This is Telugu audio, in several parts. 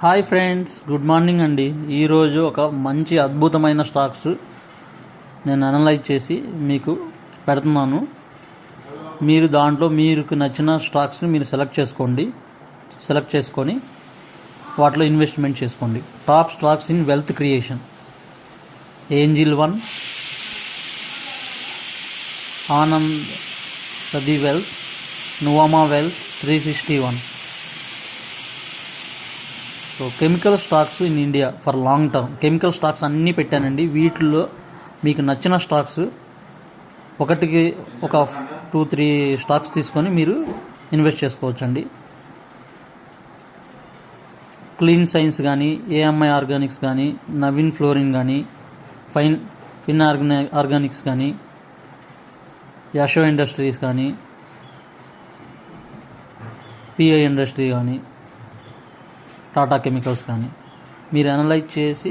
హాయ్ ఫ్రెండ్స్, గుడ్ మార్నింగ్ అండి. ఈరోజు ఒక మంచి అద్భుతమైన స్టాక్స్ నేను అనలైజ్ చేసి మీకు పెడుతున్నాను. మీరు దాంట్లో మీకు నచ్చిన స్టాక్స్ని మీరు సెలెక్ట్ చేసుకొని వాటిలో ఇన్వెస్ట్మెంట్ చేసుకోండి. Top stocks in wealth creation: Angel One, Anand Rathi wealth, Nuvama wealth, 361. So chemical stocks in India for long term. Chemical stocks అన్నీ పెట్టానండి. వీటిల్లో మీకు నచ్చిన స్టాక్స్ ఒకటికి ఒక 2-3 స్టాక్స్ తీసుకొని మీరు ఇన్వెస్ట్ చేసుకోవచ్చండి. క్లీన్ సైన్స్ కానీ, ఏఎంఐ ఆర్గానిక్స్ కానీ, నవీన్ ఫ్లోరిన్ కానీ, ఫిన్ ఆర్గానిక్స్ కానీ, యశో ఇండస్ట్రీస్ కానీ, పిఐ ఇండస్ట్రీ కానీ, టాటా కెమికల్స్ కానీ మీరు అనలైజ్ చేసి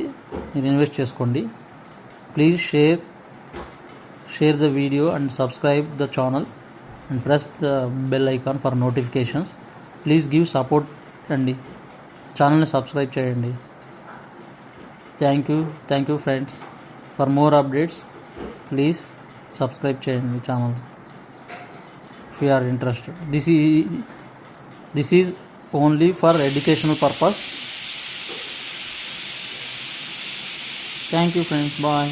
మీరు ఇన్వెస్ట్ చేసుకోండి. Please share the video and subscribe the channel and press the bell icon for notifications. Please give support అండి. ఛానల్ని సబ్స్క్రైబ్ చేయండి. Thank you friends. For more updates please subscribe చేయండి channel if you are interested. This is only for educational purpose. Thank you friends. Bye.